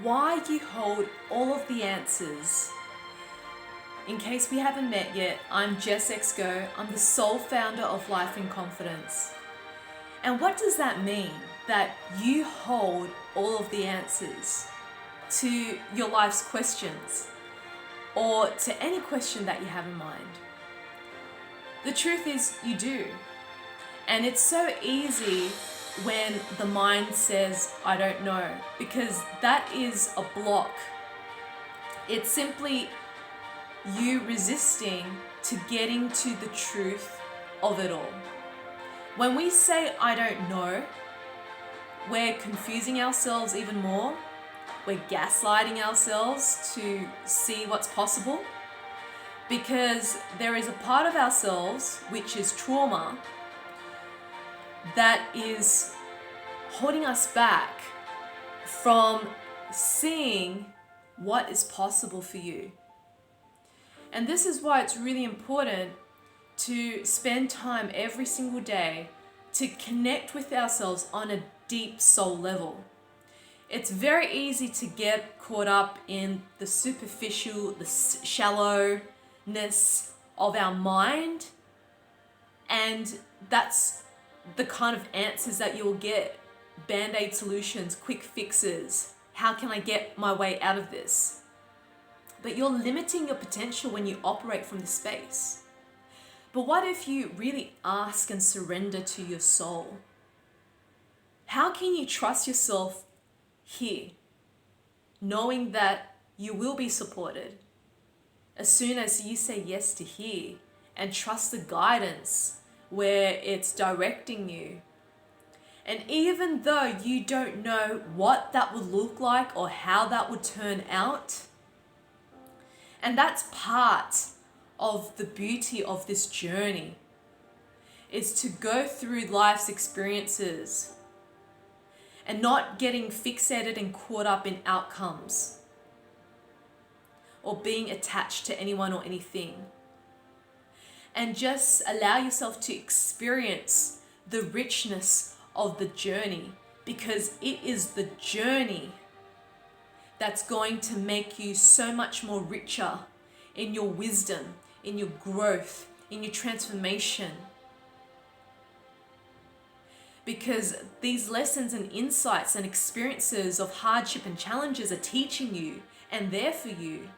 why you hold all of the answers. In case we haven't met yet, I'm jessxgoh. I'm the sole founder of Life in Confidence. And what does that mean? That you hold all of the answers to your life's questions, or to any question that you have in mind. The truth is, you do. And it's so easy when the mind says, I don't know, because that is a block. It's simply you resisting to getting to the truth of it all. When we say, I don't know, we're confusing ourselves even more. We're gaslighting ourselves to see what's possible, because there is a part of ourselves, which is trauma, that is holding us back from seeing what is possible for you. And this is why it's really important to spend time every single day to connect with ourselves on a deep soul level. It's very easy to get caught up in the superficial, the shallowness of our mind, and that's the kind of answers that you'll get. Band-aid solutions, quick fixes. How can I get my way out of this? But you're limiting your potential when you operate from this space. But what if you really ask and surrender to your soul? How can you trust yourself here, knowing that you will be supported as soon as you say yes to here and trust the guidance where it's directing you? And even though you don't know what that would look like or how that would turn out, and that's part of the beauty of this journey, is to go through life's experiences and not getting fixated and caught up in outcomes or being attached to anyone or anything. And just allow yourself to experience the richness of the journey, because it is the journey that's going to make you so much more richer in your wisdom, in your growth, in your transformation. Because these lessons and insights and experiences of hardship and challenges are teaching you and there for you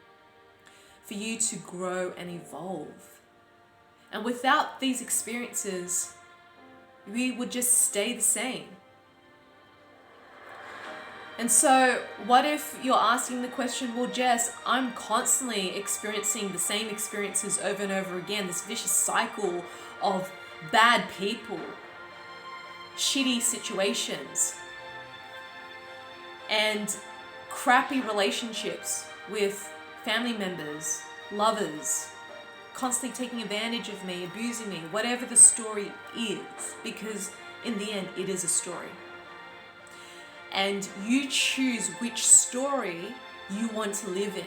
to grow and evolve. And without these experiences, we would just stay the same. And so what if you're asking the question, well, Jess, I'm constantly experiencing the same experiences over and over again, this vicious cycle of bad people, shitty situations, and crappy relationships with family members, lovers, constantly taking advantage of me, abusing me, whatever the story is, because in the end, it is a story. And you choose which story you want to live in,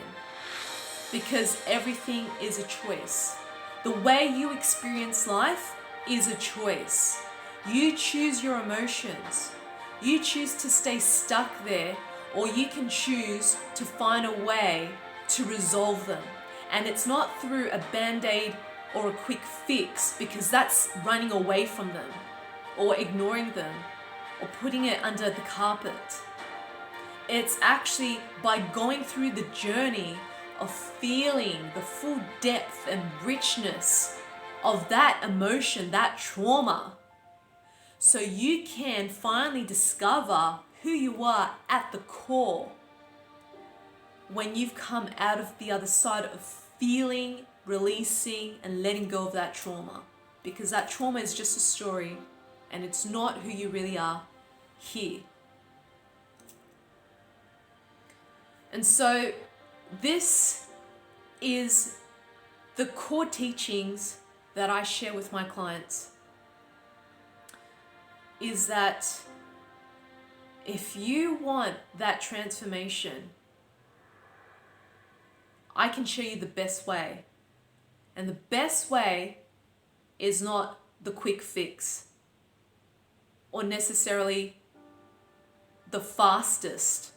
because everything is a choice. The way you experience life is a choice. You choose your emotions. You choose to stay stuck there, or you can choose to find a way to resolve them. And it's not through a band-aid or a quick fix, because that's running away from them or ignoring them or putting it under the carpet. It's actually by going through the journey of feeling the full depth and richness of that emotion, that trauma, so you can finally discover who you are at the core when you've come out of the other side of feeling, releasing, and letting go of that trauma. Because that trauma is just a story, and it's not who you really are here. And so this is the core teachings that I share with my clients, is that if you want that transformation, I can show you the best way. And the best way is not the quick fix or necessarily the fastest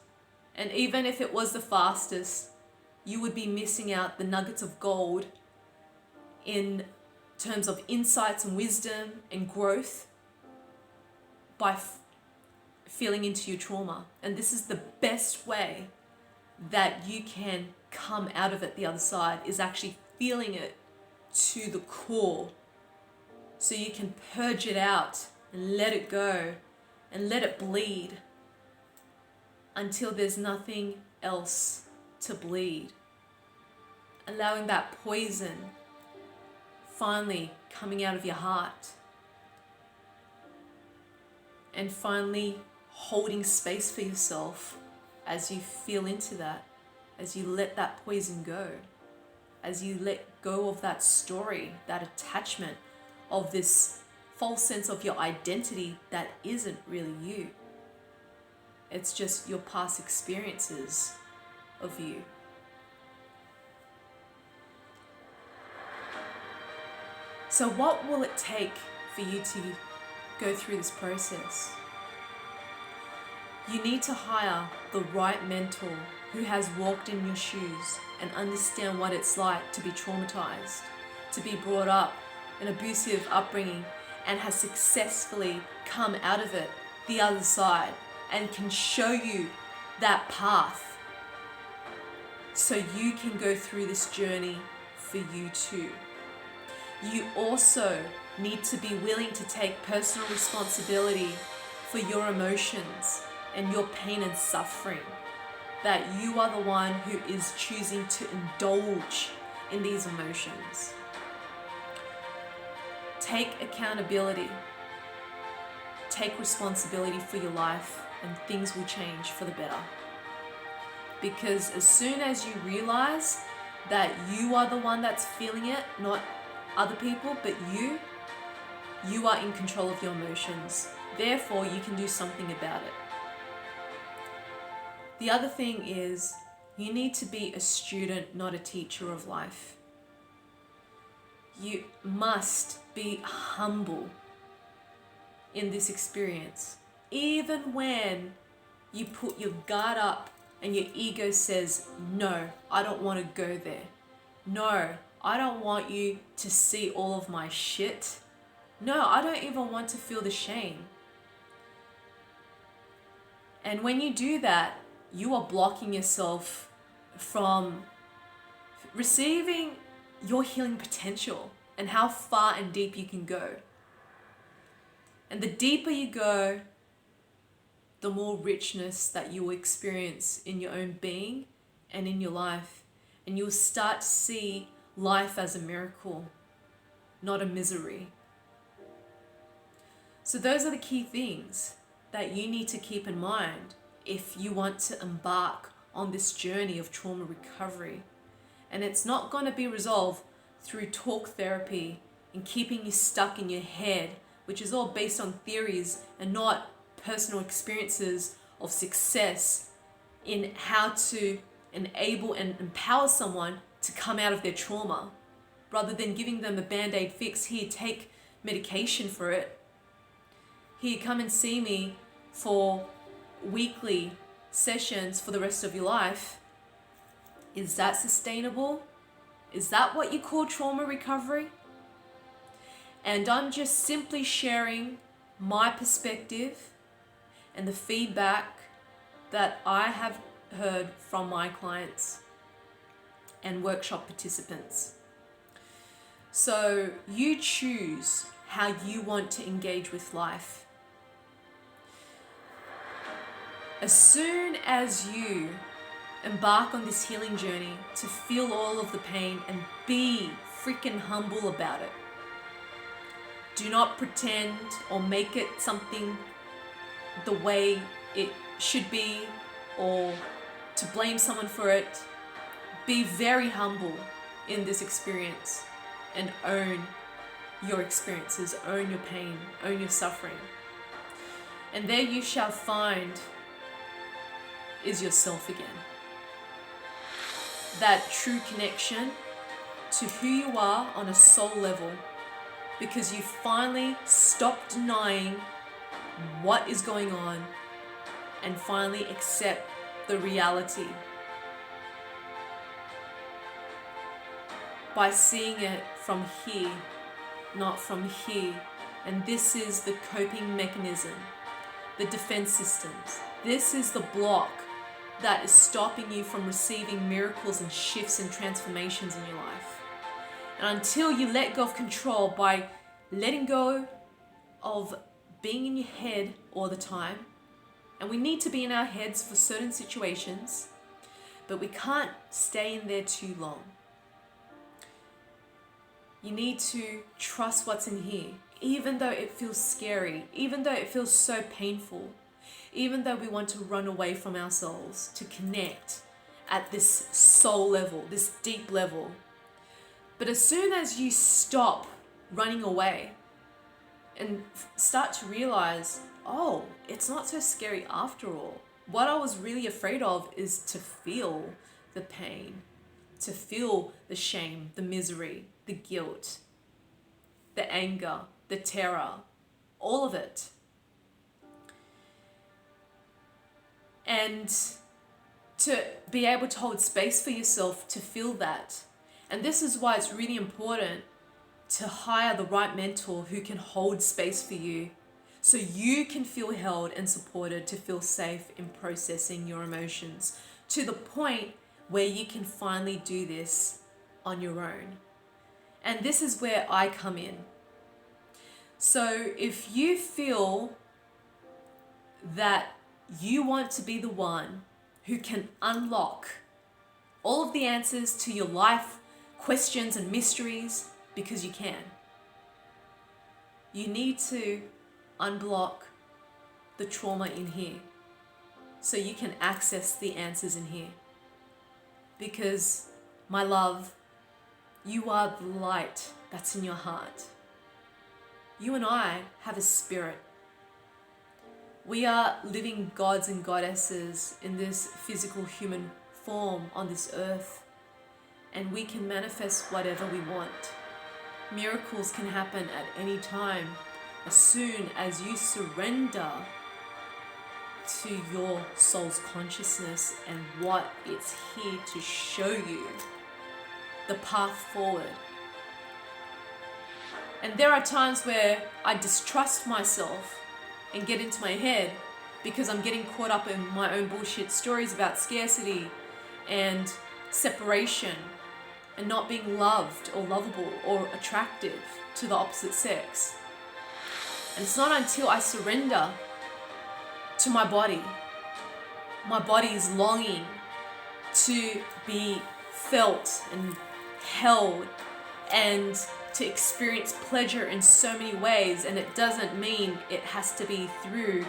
And even if it was the fastest, you would be missing out the nuggets of gold in terms of insights and wisdom and growth by feeling into your trauma. And this is the best way that you can come out of it the other side, is actually feeling it to the core, so you can purge it out and let it go and let it bleed until there's nothing else to bleed. Allowing that poison finally coming out of your heart, and finally holding space for yourself as you feel into that, as you let that poison go, as you let go of that story, that attachment of this false sense of your identity that isn't really you. It's just your past experiences of you. So what will it take for you to go through this process? You need to hire the right mentor who has walked in your shoes and understand what it's like to be traumatized, to be brought up in an abusive upbringing and has successfully come out of it the other side, and can show you that path so you can go through this journey for you too. You also need to be willing to take personal responsibility for your emotions and your pain and suffering, that you are the one who is choosing to indulge in these emotions. Take accountability. Take responsibility for your life, and things will change for the better. Because as soon as you realize that you are the one that's feeling it, not other people, but you are in control of your emotions. Therefore, you can do something about it. The other thing is, you need to be a student, not a teacher of life. You must be humble in this experience. Even when you put your guard up and your ego says, no, I don't want to go there. No, I don't want you to see all of my shit. No, I don't even want to feel the shame. And when you do that, you are blocking yourself from receiving your healing potential and how far and deep you can go. And the deeper you go, the more richness that you will experience in your own being and in your life. And you'll start to see life as a miracle, not a misery. So those are the key things that you need to keep in mind if you want to embark on this journey of trauma recovery. And it's not going to be resolved through talk therapy and keeping you stuck in your head, which is all based on theories and not personal experiences of success in how to enable and empower someone to come out of their trauma, rather than giving them a band-aid fix. Here, take medication for it. Here, come and see me for weekly sessions for the rest of your life. Is that sustainable? Is that what you call trauma recovery? And I'm just simply sharing my perspective and the feedback that I have heard from my clients and workshop participants. So you choose how you want to engage with life. As soon as you embark on this healing journey to feel all of the pain and be freaking humble about it, do not pretend or make it something the way it should be or to blame someone for it. Be very humble in this experience and own your experiences, own your pain, own your suffering. And there you shall find is yourself again. That true connection to who you are on a soul level, because you finally stop denying what is going on and finally accept the reality by seeing it from here, not from here. And this is the coping mechanism, the defense systems. This is the block that is stopping you from receiving miracles and shifts and transformations in your life. And until you let go of control by letting go of being in your head all the time, and we need to be in our heads for certain situations, but we can't stay in there too long. You need to trust what's in here, even though it feels scary, even though it feels so painful, even though we want to run away from ourselves to connect at this soul level, this deep level. But as soon as you stop running away and start to realize, oh, it's not so scary after all. What I was really afraid of is to feel the pain, to feel the shame, the misery, the guilt, the anger, the terror, all of it. And to be able to hold space for yourself to feel that. And this is why it's really important to hire the right mentor who can hold space for you so you can feel held and supported, to feel safe in processing your emotions to the point where you can finally do this on your own. And this is where I come in. So if you feel that you want to be the one who can unlock all of the answers to your life questions and mysteries, because you can, you need to unblock the trauma in here so you can access the answers in here. Because, my love, you are the light that's in your heart. You and I have a spirit. We are living gods and goddesses in this physical human form on this earth, and we can manifest whatever we want. Miracles can happen at any time as soon as you surrender to your soul's consciousness and what it's here to show you, the path forward. And there are times where I distrust myself and get into my head because I'm getting caught up in my own bullshit stories about scarcity and separation and not being loved or lovable or attractive to the opposite sex. And it's not until I surrender to my body's longing to be felt and held and to experience pleasure in so many ways. And it doesn't mean it has to be through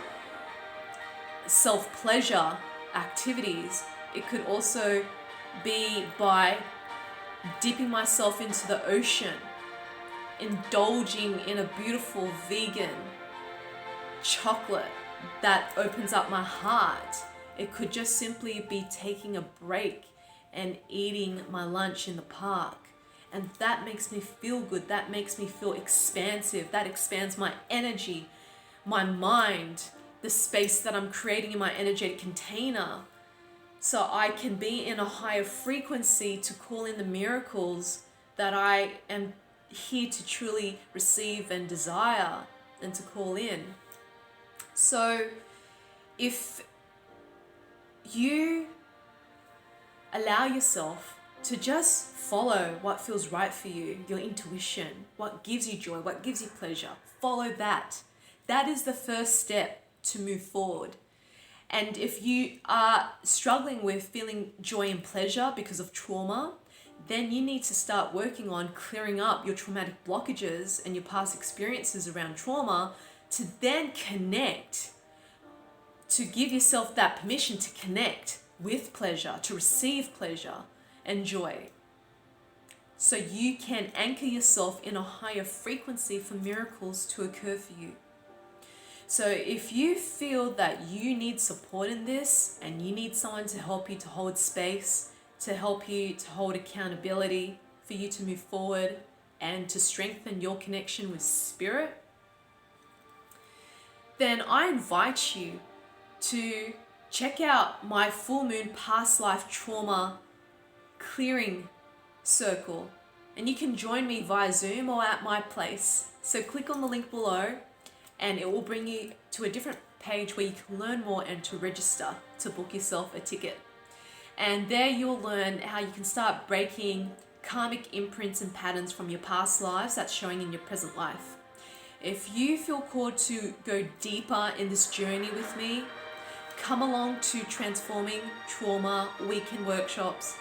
self-pleasure activities. It could also be by dipping myself into the ocean, indulging in a beautiful vegan chocolate that opens up my heart. It could just simply be taking a break and eating my lunch in the park. And that makes me feel good. That makes me feel expansive. That expands my energy, my mind, the space that I'm creating in my energetic container. So I can be in a higher frequency to call in the miracles that I am here to truly receive and desire and to call in. So if you allow yourself to just follow what feels right for you, your intuition, what gives you joy, what gives you pleasure, follow that. That is the first step to move forward. And if you are struggling with feeling joy and pleasure because of trauma, then you need to start working on clearing up your traumatic blockages and your past experiences around trauma to then connect, to give yourself that permission to connect with pleasure, to receive pleasure and joy. So you can anchor yourself in a higher frequency for miracles to occur for you. So if you feel that you need support in this and you need someone to help you to hold space, to help you to hold accountability, for you to move forward and to strengthen your connection with spirit, then I invite you to check out my full moon past life trauma clearing circle, and you can join me via Zoom or at my place. So click on the link below and it will bring you to a different page where you can learn more and to register to book yourself a ticket. And there you'll learn how you can start breaking karmic imprints and patterns from your past lives that's showing in your present life. If you feel called to go deeper in this journey with me, come along to Transforming Trauma weekend workshops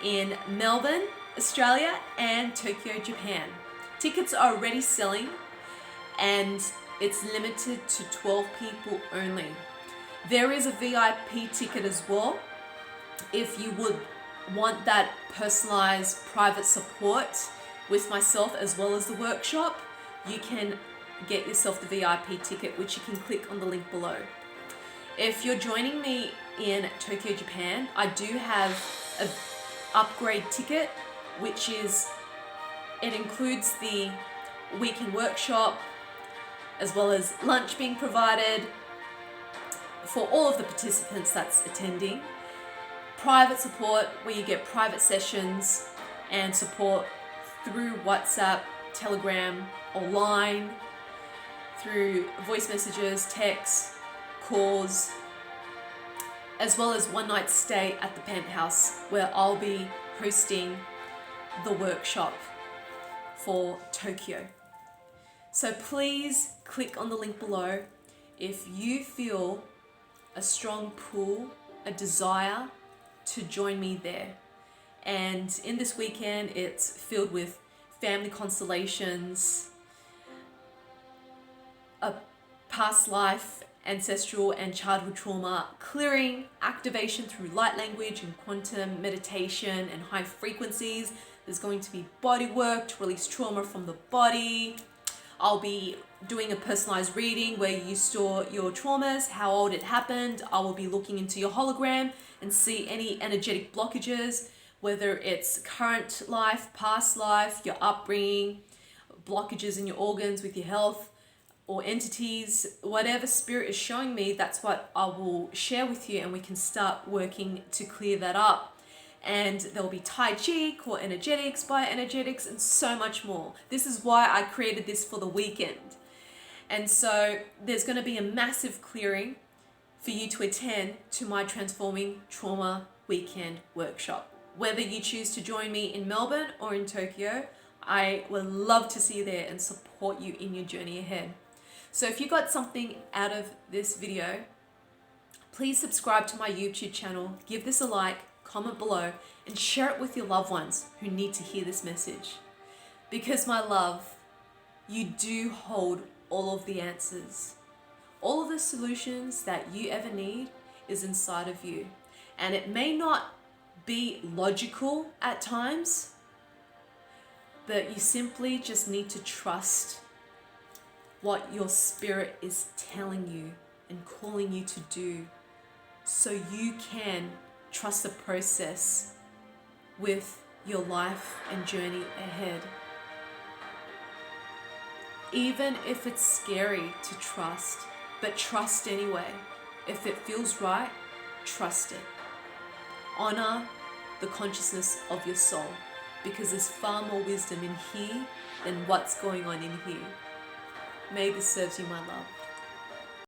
in Melbourne, Australia and Tokyo, Japan. Tickets are already selling and it's limited to 12 people only. There is a VIP ticket as well. If you would want that personalized private support with myself as well as the workshop, you can get yourself the VIP ticket, which you can click on the link below. If you're joining me in Tokyo, Japan, I do have an upgrade ticket, which it includes the weekend workshop as well as lunch being provided for all of the participants that's attending. Private support where you get private sessions and support through WhatsApp, Telegram, or Line, through voice messages, texts, calls, as well as one night stay at the penthouse where I'll be hosting the workshop for Tokyo. So please click on the link below if you feel a strong pull, a desire to join me there. And in this weekend, it's filled with family constellations, a past life, ancestral and childhood trauma clearing, activation through light language and quantum meditation and high frequencies. There's going to be body work to release trauma from the body. I'll be doing a personalized reading where you store your traumas, how old it happened. I will be looking into your hologram and see any energetic blockages, whether it's current life, past life, your upbringing, blockages in your organs with your health, or entities, whatever spirit is showing me, that's what I will share with you, and we can start working to clear that up. And there will be Tai Chi, core energetics, bioenergetics, and so much more. This is why I created this for the weekend. And so there's going to be a massive clearing for you to attend to my Transforming Trauma weekend workshop. Whether you choose to join me in Melbourne or in Tokyo, I would love to see you there and support you in your journey ahead. So if you got something out of this video, please subscribe to my YouTube channel, give this a like, comment below, and share it with your loved ones who need to hear this message. Because my love, you do hold all of the answers. All of the solutions that you ever need is inside of you. And it may not be logical at times, but you simply just need to trust what your spirit is telling you and calling you to do, so you can trust the process with your life and journey ahead. Even if it's scary to trust, but trust anyway. If it feels right, trust it. Honor the consciousness of your soul, because there's far more wisdom in here than what's going on in here. May this serve you, my love.